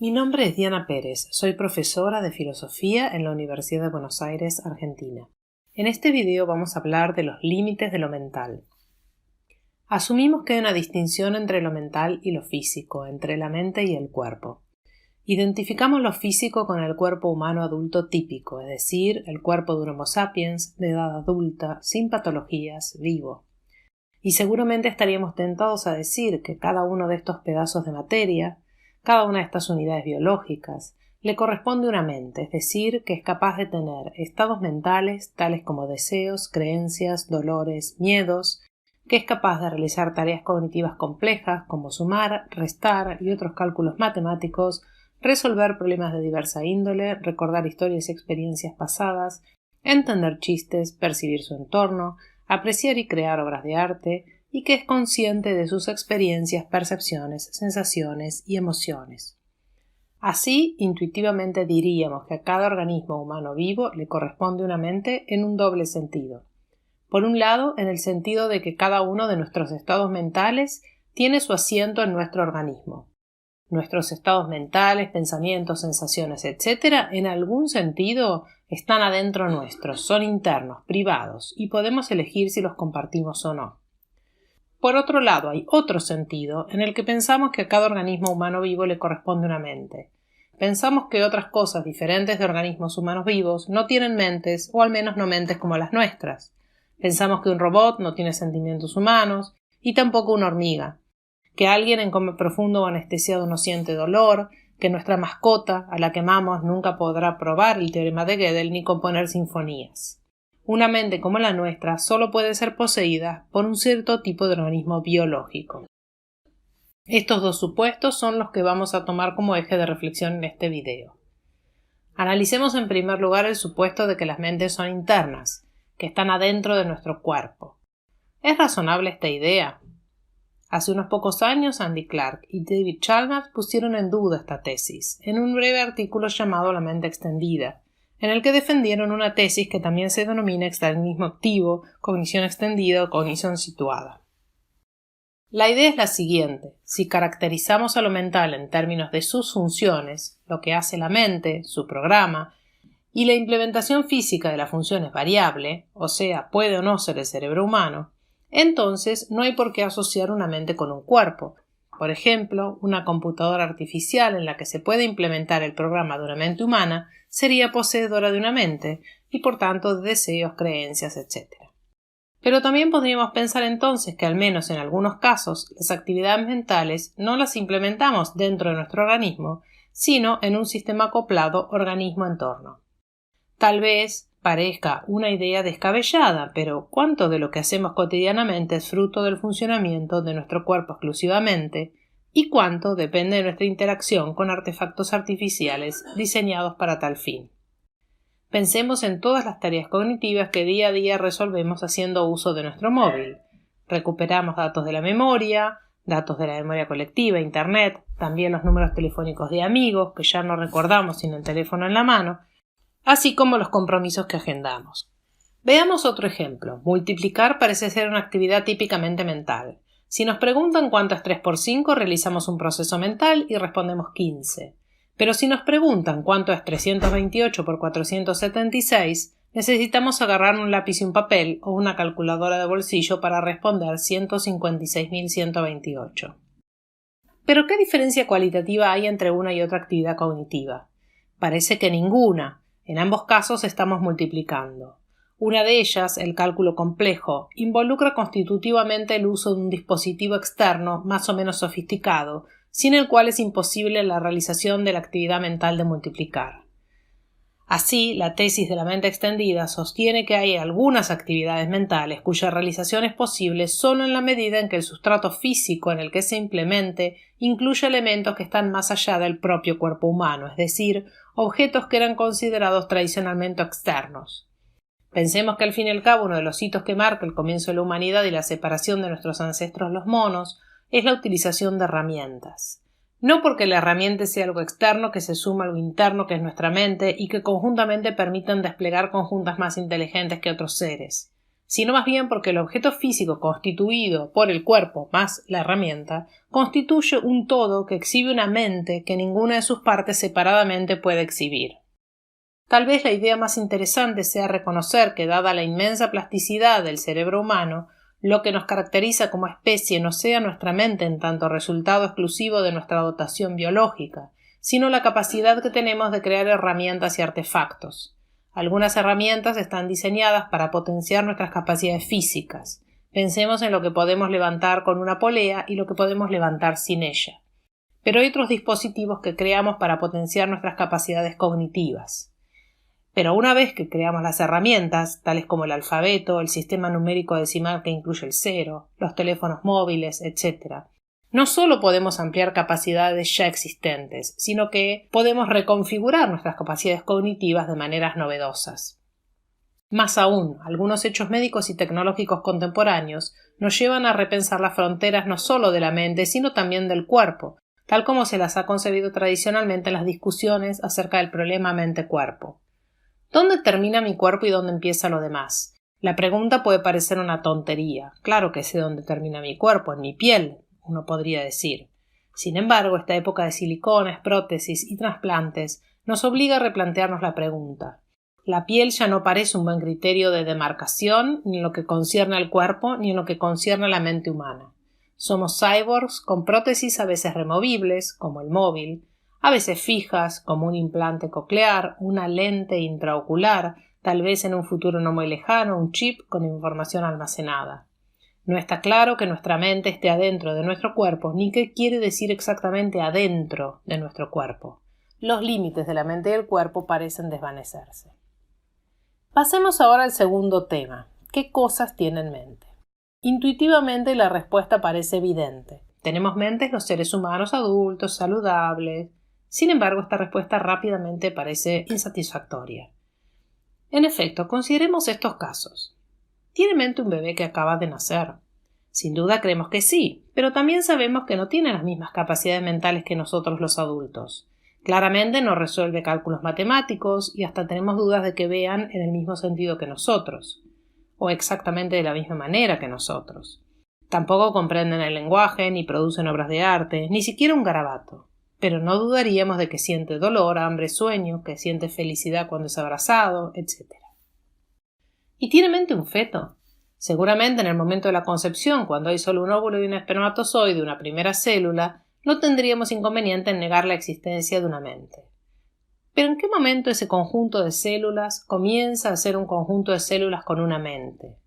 Mi nombre es Diana Pérez, soy profesora de filosofía en la Universidad de Buenos Aires, Argentina. En este video vamos a hablar de los límites de lo mental. Asumimos que hay una distinción entre lo mental y lo físico, entre la mente y el cuerpo. Identificamos lo físico con el cuerpo humano adulto típico, es decir, el cuerpo de un Homo sapiens de edad adulta, sin patologías, vivo. Y seguramente estaríamos tentados a decir que cada uno de estos pedazos de materia, cada una de estas unidades biológicas, le corresponde una mente, es decir, que es capaz de tener estados mentales tales como deseos, creencias, dolores, miedos, que es capaz de realizar tareas cognitivas complejas como sumar, restar y otros cálculos matemáticos, resolver problemas de diversa índole, recordar historias y experiencias pasadas, entender chistes, percibir su entorno, apreciar y crear obras de arte, y que es consciente de sus experiencias, percepciones, sensaciones y emociones. Así, intuitivamente diríamos que a cada organismo humano vivo le corresponde una mente en un doble sentido. Por un lado, en el sentido de que cada uno de nuestros estados mentales tiene su asiento en nuestro organismo. Nuestros estados mentales, pensamientos, sensaciones, etc., en algún sentido están adentro nuestros, son internos, privados, y podemos elegir si los compartimos o no. Por otro lado, hay otro sentido en el que pensamos que a cada organismo humano vivo le corresponde una mente. Pensamos que otras cosas diferentes de organismos humanos vivos no tienen mentes, o al menos no mentes como las nuestras. Pensamos que un robot no tiene sentimientos humanos, y tampoco una hormiga. Que alguien en coma profundo o anestesiado no siente dolor, que nuestra mascota, a la que amamos, nunca podrá probar el teorema de Gödel ni componer sinfonías. Una mente como la nuestra solo puede ser poseída por un cierto tipo de organismo biológico. Estos dos supuestos son los que vamos a tomar como eje de reflexión en este video. Analicemos en primer lugar el supuesto de que las mentes son internas, que están adentro de nuestro cuerpo. ¿Es razonable esta idea? Hace unos pocos años, Andy Clark y David Chalmers pusieron en duda esta tesis, en un breve artículo llamado La mente extendida, en el que defendieron una tesis que también se denomina externismo activo, cognición extendida o cognición situada. La idea es la siguiente: si caracterizamos a lo mental en términos de sus funciones, lo que hace la mente, su programa, y la implementación física de la función es variable, o sea, puede o no ser el cerebro humano, entonces no hay por qué asociar una mente con un cuerpo. Por ejemplo, una computadora artificial en la que se puede implementar el programa de una mente humana sería poseedora de una mente y por tanto de deseos, creencias, etc. Pero también podríamos pensar entonces que al menos en algunos casos las actividades mentales no las implementamos dentro de nuestro organismo, sino en un sistema acoplado organismo-entorno. Tal vez parezca una idea descabellada, pero ¿cuánto de lo que hacemos cotidianamente es fruto del funcionamiento de nuestro cuerpo exclusivamente? ¿Y cuánto depende de nuestra interacción con artefactos artificiales diseñados para tal fin? Pensemos en todas las tareas cognitivas que día a día resolvemos haciendo uso de nuestro móvil. Recuperamos datos de la memoria colectiva, Internet, también los números telefónicos de amigos, que ya no recordamos sin el teléfono en la mano, así como los compromisos que agendamos. Veamos otro ejemplo. Multiplicar parece ser una actividad típicamente mental. Si nos preguntan cuánto es 3 por 5, realizamos un proceso mental y respondemos 15. Pero si nos preguntan cuánto es 328 por 476, necesitamos agarrar un lápiz y un papel o una calculadora de bolsillo para responder 156.128. ¿Pero qué diferencia cualitativa hay entre una y otra actividad cognitiva? Parece que ninguna. En ambos casos estamos multiplicando. Una de ellas, el cálculo complejo, involucra constitutivamente el uso de un dispositivo externo más o menos sofisticado, sin el cual es imposible la realización de la actividad mental de multiplicar. Así, la tesis de la mente extendida sostiene que hay algunas actividades mentales cuya realización es posible solo en la medida en que el sustrato físico en el que se implemente incluye elementos que están más allá del propio cuerpo humano, es decir, objetos que eran considerados tradicionalmente externos. Pensemos que al fin y al cabo uno de los hitos que marca el comienzo de la humanidad y la separación de nuestros ancestros los monos es la utilización de herramientas. No porque la herramienta sea algo externo que se suma a algo interno que es nuestra mente y que conjuntamente permiten desplegar conjuntas más inteligentes que otros seres, sino más bien porque el objeto físico constituido por el cuerpo más la herramienta constituye un todo que exhibe una mente que ninguna de sus partes separadamente puede exhibir. Tal vez la idea más interesante sea reconocer que, dada la inmensa plasticidad del cerebro humano, lo que nos caracteriza como especie no sea nuestra mente en tanto resultado exclusivo de nuestra dotación biológica, sino la capacidad que tenemos de crear herramientas y artefactos. Algunas herramientas están diseñadas para potenciar nuestras capacidades físicas. Pensemos en lo que podemos levantar con una polea y lo que podemos levantar sin ella. Pero hay otros dispositivos que creamos para potenciar nuestras capacidades cognitivas. Pero una vez que creamos las herramientas, tales como el alfabeto, el sistema numérico decimal que incluye el 0, los teléfonos móviles, etc., no solo podemos ampliar capacidades ya existentes, sino que podemos reconfigurar nuestras capacidades cognitivas de maneras novedosas. Más aún, algunos hechos médicos y tecnológicos contemporáneos nos llevan a repensar las fronteras no solo de la mente, sino también del cuerpo, tal como se las ha concebido tradicionalmente en las discusiones acerca del problema mente-cuerpo. ¿Dónde termina mi cuerpo y dónde empieza lo demás? La pregunta puede parecer una tontería. Claro que sé dónde termina mi cuerpo, en mi piel, uno podría decir. Sin embargo, esta época de silicones, prótesis y trasplantes nos obliga a replantearnos la pregunta. La piel ya no parece un buen criterio de demarcación ni en lo que concierne al cuerpo ni en lo que concierne a la mente humana. Somos cyborgs con prótesis a veces removibles, como el móvil, a veces fijas, como un implante coclear, una lente intraocular, tal vez en un futuro no muy lejano, un chip con información almacenada. No está claro que nuestra mente esté adentro de nuestro cuerpo, ni qué quiere decir exactamente adentro de nuestro cuerpo. Los límites de la mente y el cuerpo parecen desvanecerse. Pasemos ahora al segundo tema. ¿Qué cosas tienen mente? Intuitivamente la respuesta parece evidente. Tenemos mentes los seres humanos adultos, saludables. Sin embargo, esta respuesta rápidamente parece insatisfactoria. En efecto, consideremos estos casos. ¿Tiene mente un bebé que acaba de nacer? Sin duda creemos que sí, pero también sabemos que no tiene las mismas capacidades mentales que nosotros los adultos. Claramente no resuelve cálculos matemáticos y hasta tenemos dudas de que vean en el mismo sentido que nosotros, o exactamente de la misma manera que nosotros. Tampoco comprenden el lenguaje, ni producen obras de arte, ni siquiera un garabato. Pero no dudaríamos de que siente dolor, hambre, sueño, que siente felicidad cuando es abrazado, etc. ¿Y tiene mente un feto? Seguramente en el momento de la concepción, cuando hay solo un óvulo y un espermatozoide, una primera célula, no tendríamos inconveniente en negar la existencia de una mente. Pero ¿en qué momento ese conjunto de células comienza a ser un conjunto de células con una mente?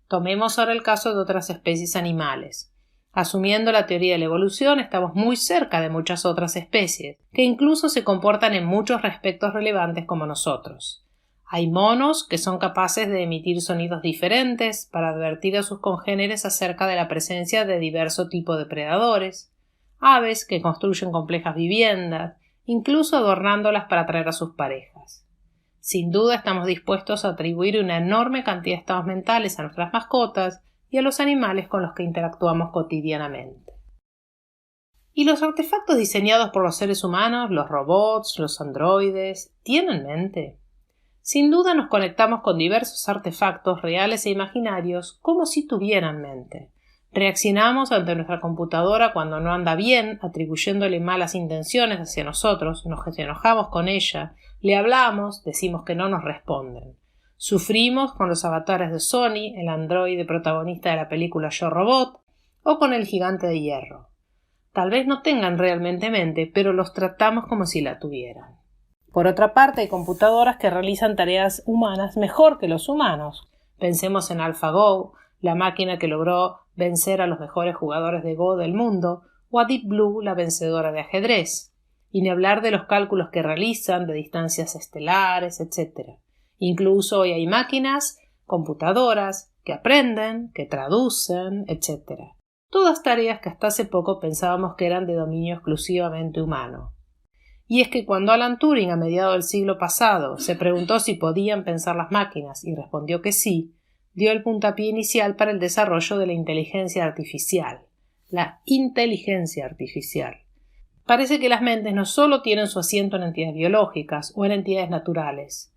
Tomemos ahora el caso de otras especies animales. Asumiendo la teoría de la evolución, estamos muy cerca de muchas otras especies, que incluso se comportan en muchos aspectos relevantes como nosotros. Hay monos que son capaces de emitir sonidos diferentes para advertir a sus congéneres acerca de la presencia de diverso tipo de predadores, aves que construyen complejas viviendas, incluso adornándolas para atraer a sus parejas. Sin duda estamos dispuestos a atribuir una enorme cantidad de estados mentales a nuestras mascotas y a los animales con los que interactuamos cotidianamente. ¿Y los artefactos diseñados por los seres humanos, los robots, los androides, tienen mente? Sin duda nos conectamos con diversos artefactos reales e imaginarios como si tuvieran mente. Reaccionamos ante nuestra computadora cuando no anda bien, atribuyéndole malas intenciones hacia nosotros, nos enojamos con ella, le hablamos, decimos que no nos responden. Sufrimos con los avatares de Sony, el androide protagonista de la película Yo Robot, o con el gigante de hierro. Tal vez no tengan realmente mente, pero los tratamos como si la tuvieran. Por otra parte, hay computadoras que realizan tareas humanas mejor que los humanos. Pensemos en AlphaGo, la máquina que logró vencer a los mejores jugadores de Go del mundo, o a Deep Blue, la vencedora de ajedrez. Y ni hablar de los cálculos que realizan, de distancias estelares, etc. Incluso hoy hay máquinas, computadoras, que aprenden, que traducen, etc. Todas tareas que hasta hace poco pensábamos que eran de dominio exclusivamente humano. Y es que cuando Alan Turing, a mediados del siglo pasado, se preguntó si podían pensar las máquinas y respondió que sí, dio el puntapié inicial para el desarrollo de la inteligencia artificial. La inteligencia artificial. Parece que las mentes no solo tienen su asiento en entidades biológicas o en entidades naturales.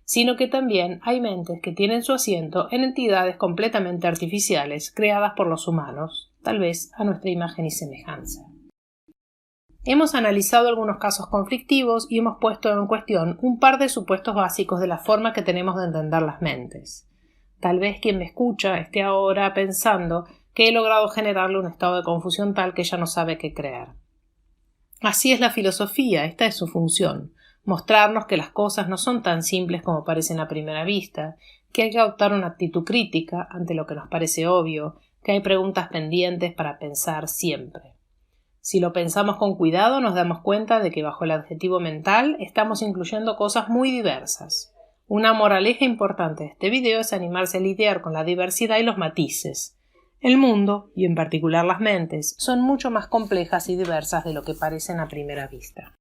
sino que también hay mentes que tienen su asiento en entidades completamente artificiales creadas por los humanos, tal vez a nuestra imagen y semejanza. Hemos analizado algunos casos conflictivos y hemos puesto en cuestión un par de supuestos básicos de la forma que tenemos de entender las mentes. Tal vez quien me escucha esté ahora pensando que he logrado generarle un estado de confusión tal que ya no sabe qué creer. Así es la filosofía, esta es su función, mostrarnos que las cosas no son tan simples como parecen a primera vista, que hay que adoptar una actitud crítica ante lo que nos parece obvio, que hay preguntas pendientes para pensar siempre. Si lo pensamos con cuidado, nos damos cuenta de que bajo el adjetivo mental estamos incluyendo cosas muy diversas. Una moraleja importante de este video es animarse a lidiar con la diversidad y los matices. El mundo, y en particular las mentes, son mucho más complejas y diversas de lo que parecen a primera vista.